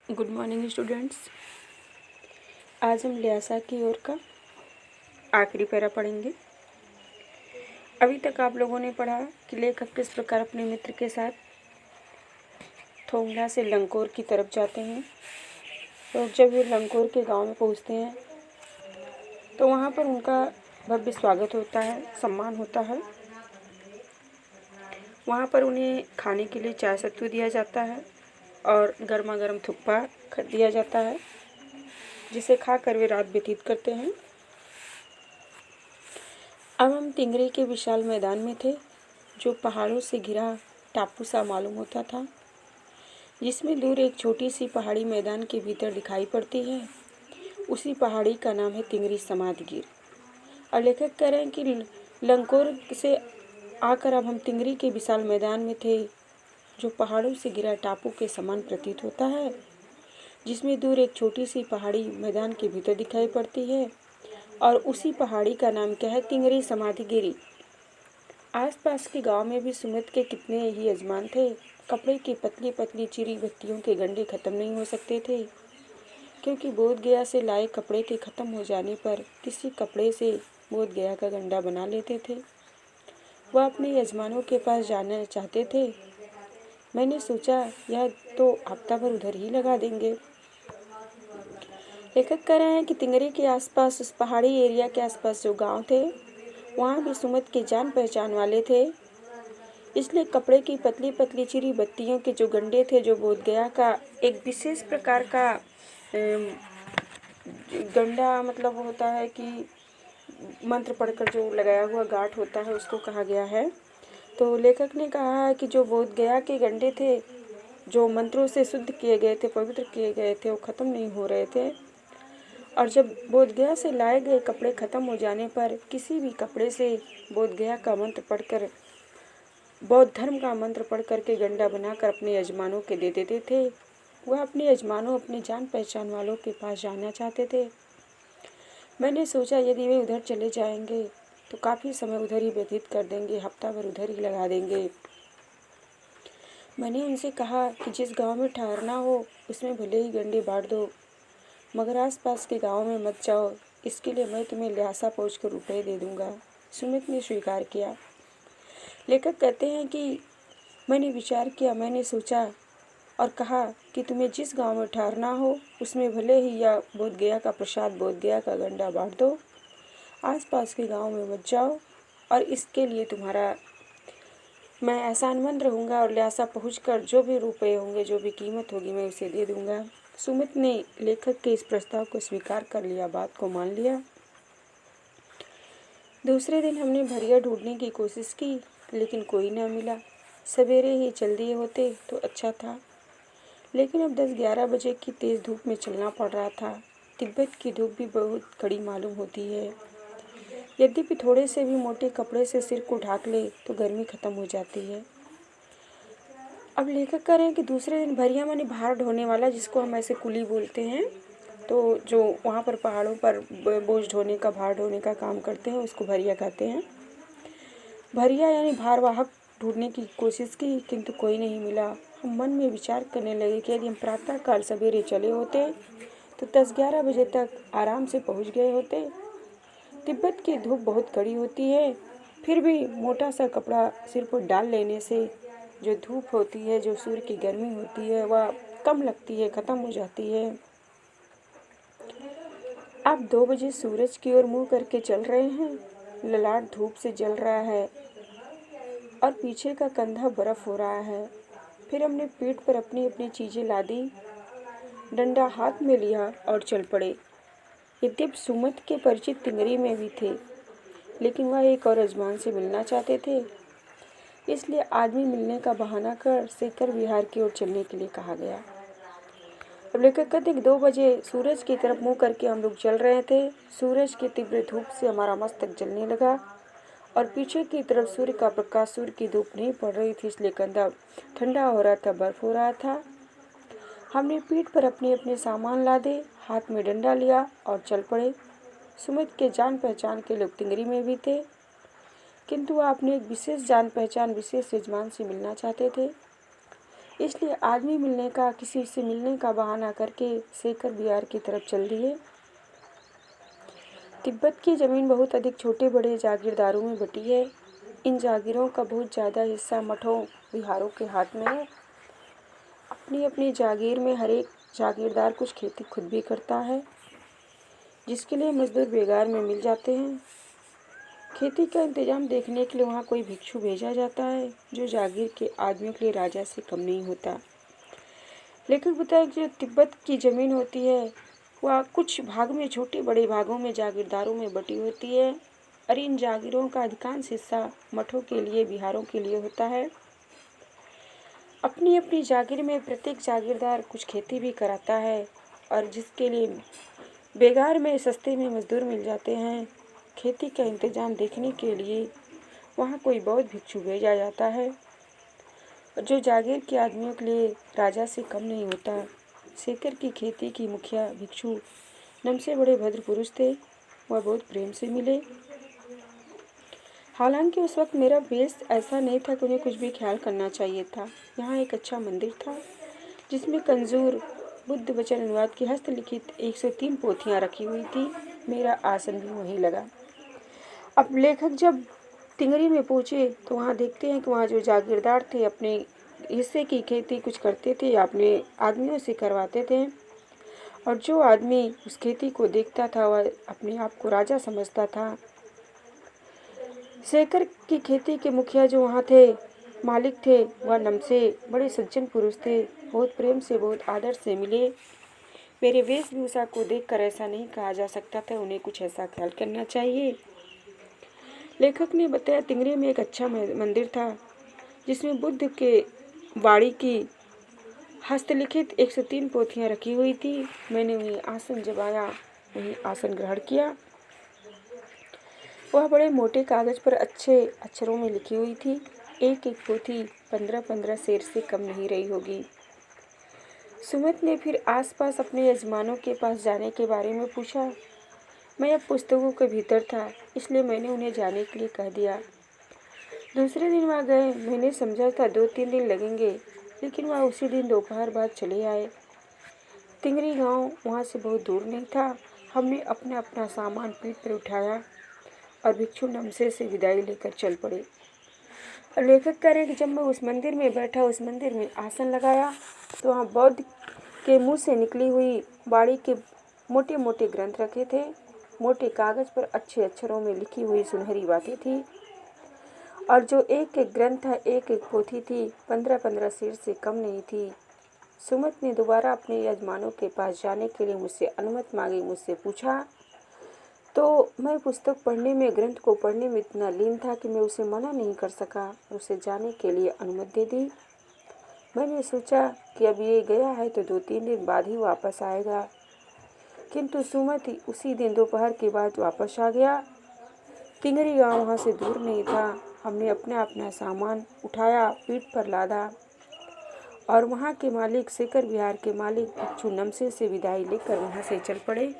Good morning students. आज हम Lhasa की ओर का आखिरी पैरा पढ़ेंगे। अभी तक आप लोगों ने पढ़ा कि लेखक किस प्रकार अपने मित्र के साथ थोंगला से लंकोर की तरफ जाते हैं। तो जब वे लंकोर के गांव में पहुंचते हैं तो वहां पर उनका भव्य स्वागत होता है, सम्मान होता है। वहां पर उन्हें खाने के लिए चाय सत्तू दिया जाता है और गर्मा गर्म थुक्पा दिया जाता है, जिसे खाकर वे रात व्यतीत करते हैं। अब हम तिंगरी के विशाल मैदान में थे, जो पहाड़ों से घिरा टापू सा मालूम होता था, जिसमें दूर एक छोटी सी पहाड़ी मैदान के भीतर दिखाई पड़ती है। उसी पहाड़ी का नाम है तिंगरी समाधिगिर। और लेखक कह रहे हैं कि लंकोर से आकर अब हम तिंगरी के विशाल मैदान में थे, जो पहाड़ों से घिरा टापू के समान प्रतीत होता है, जिसमें दूर एक छोटी सी पहाड़ी मैदान के भीतर दिखाई पड़ती है। और उसी पहाड़ी का नाम क्या है? तिंगरी समाधिगिरी। आसपास के गांव में भी सुमित के कितने ही यजमान थे। कपड़े की पतली पतली चिरी बत्तियों के गंडे खत्म नहीं हो सकते थे, क्योंकि बोध गया से लाए कपड़े के खत्म हो जाने पर किसी कपड़े से बोध गया का गंडा बना लेते थे। वह अपने यजमानों के पास जाना चाहते थे। मैंने सोचा यह तो हफ्ता भर उधर ही लगा देंगे। लेखक कह रहे हैं कि तिंगरी के आसपास, उस पहाड़ी एरिया के आसपास जो गांव थे, वहाँ भी सुमित के जान पहचान वाले थे। इसलिए कपड़े की पतली पतली चिरी बत्तियों के जो गंडे थे, जो बोध गया का एक विशेष प्रकार का गंडा मतलब होता है कि मंत्र पढ़कर जो लगाया हुआ गांठ होता है, उसको कहा गया है। तो लेखक ने कहा है कि जो बोध गया के गंडे थे, जो मंत्रों से शुद्ध किए गए थे, पवित्र किए गए थे, वो खत्म नहीं हो रहे थे। और जब बोध गया से लाए गए कपड़े खत्म हो जाने पर किसी भी कपड़े से बोध गया का मंत्र पढ़कर, बौद्ध धर्म का मंत्र पढ़ करके गंडा बनाकर अपने यजमानों के दे देते थे। वह अपने यजमानों, अपने जान पहचान वालों के पास जाना चाहते थे। मैंने सोचा यदि वे उधर चले जाएंगे तो काफ़ी समय उधर ही व्यतीत कर देंगे, हफ्ता भर उधर ही लगा देंगे। मैंने उनसे कहा कि जिस गांव में ठहरना हो उसमें भले ही गंडे बांट दो, मगर आसपास के गांव में मत जाओ। इसके लिए मैं तुम्हें ल्यासा पहुँच कर रुपये दे दूंगा। सुमित ने स्वीकार किया। लेखक कहते हैं कि मैंने विचार किया, मैंने सोचा और कहा कि तुम्हें जिस गांव में ठहरना हो उसमें भले ही या बोध गया का प्रसाद, बोध गया का गंडा बांट दो, आसपास के गांव में मत जाओ। और इसके लिए तुम्हारा मैं एहसानमंद रहूँगा और ल्यासा पहुँचकर जो भी रुपये होंगे, जो भी कीमत होगी, मैं उसे दे दूँगा। सुमित ने लेखक के इस प्रस्ताव को स्वीकार कर लिया, बात को मान लिया। दूसरे दिन हमने भरिया ढूंढने की कोशिश की, लेकिन कोई न मिला। सवेरे ही चल दिए होते तो अच्छा था, लेकिन अब 10-11 बजे की तेज़ धूप में चलना पड़ रहा था। तिब्बत की धूप भी बहुत कड़ी मालूम होती है। यद्यपि थोड़े से भी मोटे कपड़े से सिर को ढाक ले तो गर्मी खत्म हो जाती है। अब लेखक कह रहे हैं कि दूसरे दिन भरिया माने भार ढोने वाला, जिसको हम ऐसे कुली बोलते हैं, तो जो वहाँ पर पहाड़ों पर बोझ ढोने का, भार ढोने का काम करते हैं, उसको भरिया कहते हैं। भरिया यानी भारवाहक ढूंढने की कोशिश की, किंतु कोई नहीं मिला। हम मन में विचार करने लगे कि यदि हम प्रातःकाल सवेरे चले होते तो 10-11 बजे तक आराम से पहुँच गए होते। तिब्बत की धूप बहुत कड़ी होती है, फिर भी मोटा सा कपड़ा सिर पर डाल लेने से जो धूप होती है, जो सूर्य की गर्मी होती है, वह कम लगती है, ख़त्म हो जाती है। आप 2 बजे सूरज की ओर मुंह करके चल रहे हैं, ललाट धूप से जल रहा है और पीछे का कंधा बर्फ हो रहा है। फिर हमने पीठ पर अपनी अपनी चीज़ें लादी, डंडा हाथ में लिया और चल पड़े। यद्यपि सुमित के परिचित तिंगरी में भी थे, लेकिन वह एक और यजमान से मिलना चाहते थे, इसलिए आदमी मिलने का बहाना कर शेखर विहार की ओर चलने के लिए कहा गया। अब लेखक कहते हैं कि 2 बजे सूरज की तरफ मुंह करके हम लोग चल रहे थे। सूरज की तीव्र धूप से हमारा मस्तक जलने लगा और पीछे की तरफ सूर्य का प्रकाश, सूर्य की धूप नहीं पड़ रही थी, इसलिए कंधा ठंडा हो रहा था, बर्फ हो रहा था। हमने पीठ पर अपने अपने सामान लादे, हाथ में डंडा लिया और चल पड़े। सुमित के जान पहचान के लोग तिंगरी में भी थे, किंतु वह अपने एक विशेष जान पहचान, विशेष यजमान से मिलना चाहते थे। इसलिए आदमी मिलने का, किसी से मिलने का बहाना करके शेखर बिहार की तरफ चल दिए। तिब्बत की जमीन बहुत अधिक छोटे बड़े जागीरदारों में बटी है। इन जागीरों का बहुत ज़्यादा हिस्सा मठों बिहारों के हाथ में है। अपनी अपनी जागीर में हर एक जागीरदार कुछ खेती खुद भी करता है, जिसके लिए मजदूर बेगार में मिल जाते हैं। खेती का इंतजाम देखने के लिए वहाँ कोई भिक्षु भेजा जाता है, जो जागीर के आदमियों के लिए राजा से कम नहीं होता। लेखक बताए कि जो तिब्बत की ज़मीन होती है वह कुछ भाग में, छोटे बड़े भागों में जागीरदारों में बटी होती है, और इन जागीरों का अधिकांश हिस्सा मठों के लिए, बिहारों के लिए होता है। अपनी अपनी जागीर में प्रत्येक जागीरदार कुछ खेती भी कराता है, और जिसके लिए बेगार में सस्ते में मजदूर मिल जाते हैं। खेती का इंतजाम देखने के लिए वहाँ कोई बौद्ध भिक्षु भेजा जाता है, जो जागीर के आदमियों के लिए राजा से कम नहीं होता। शेखर की खेती की मुखिया भिक्षु नमसे बड़े भद्र पुरुष थे। वह बहुत प्रेम से मिले। हालांकि उस वक्त मेरा वेश ऐसा नहीं था कि उन्हें कुछ भी ख्याल करना चाहिए था। यहाँ एक अच्छा मंदिर था, जिसमें कंजूर बुद्ध वचन अनुवाद की हस्तलिखित 103 पोथियाँ रखी हुई थी। मेरा आसन भी वहीं लगा। अब लेखक जब तिंगरी में पहुँचे तो वहाँ देखते हैं कि वहाँ जो जागीरदार थे अपने हिस्से की खेती कुछ करते थे या अपने आदमियों से करवाते थे, और जो आदमी उस खेती को देखता था वह अपने आप को राजा समझता था। शेखर की खेती के मुखिया जो वहाँ थे, मालिक थे, वह नमसे बड़े सज्जन पुरुष थे। बहुत प्रेम से, बहुत आदर से मिले। मेरे वेशभूषा को देखकर ऐसा नहीं कहा जा सकता था उन्हें कुछ ऐसा ख्याल करना चाहिए। लेखक ने बताया तिंगरी में एक अच्छा मंदिर था, जिसमें बुद्ध के वाणी की हस्तलिखित 103 पोथियाँ रखी हुई थी। मैंने वहीं आसन जमाया, वहीं आसन ग्रहण किया। वह बड़े मोटे कागज पर अच्छे अक्षरों में लिखी हुई थी। एक एक पोथी 15-15 शेर से कम नहीं रही होगी। सुमित ने फिर आसपास अपने यजमानों के पास जाने के बारे में पूछा। मैं अब पुस्तकों के भीतर था, इसलिए मैंने उन्हें जाने के लिए कह दिया। दूसरे दिन वहाँ गए। मैंने समझा था 2-3 दिन लगेंगे, लेकिन वह उसी दिन दोपहर बाद चले आए। तिंगरी गांव वहाँ से बहुत दूर नहीं था। हमने अपना अपना सामान पीठ पर उठाया और भिक्षु नमसे से विदाई लेकर चल पड़े। और लेखक कह रहे हैं कि जब मैं उस मंदिर में बैठा, उस मंदिर में आसन लगाया, तो वहाँ बौद्ध के मुंह से निकली हुई वाणी के मोटे मोटे ग्रंथ रखे थे। मोटे कागज पर अच्छे अक्षरों में लिखी हुई सुनहरी बातें थी, और जो एक एक ग्रंथ था, एक एक पोथी थी, 15-15 शेर से कम नहीं थी। सुमित ने दोबारा अपने यजमानों के पास जाने के लिए मुझसे अनुमति मांगी। मुझसे पूछा तो मैं पुस्तक पढ़ने में, ग्रंथ को पढ़ने में इतना लीन था कि मैं उसे मना नहीं कर सका, उसे जाने के लिए अनुमति दे दी। मैंने सोचा कि अब ये गया है तो 2-3 दिन बाद ही वापस आएगा, किंतु सुमित उसी दिन दोपहर के बाद वापस आ गया। तिंगरी गांव वहाँ से दूर नहीं था। हमने अपना अपना सामान उठाया, पीठ पर लादा, और वहाँ के मालिक, शेखर विहार के मालिक भिक्षु नमसे से विदाई लेकर वहाँ से चल पड़े।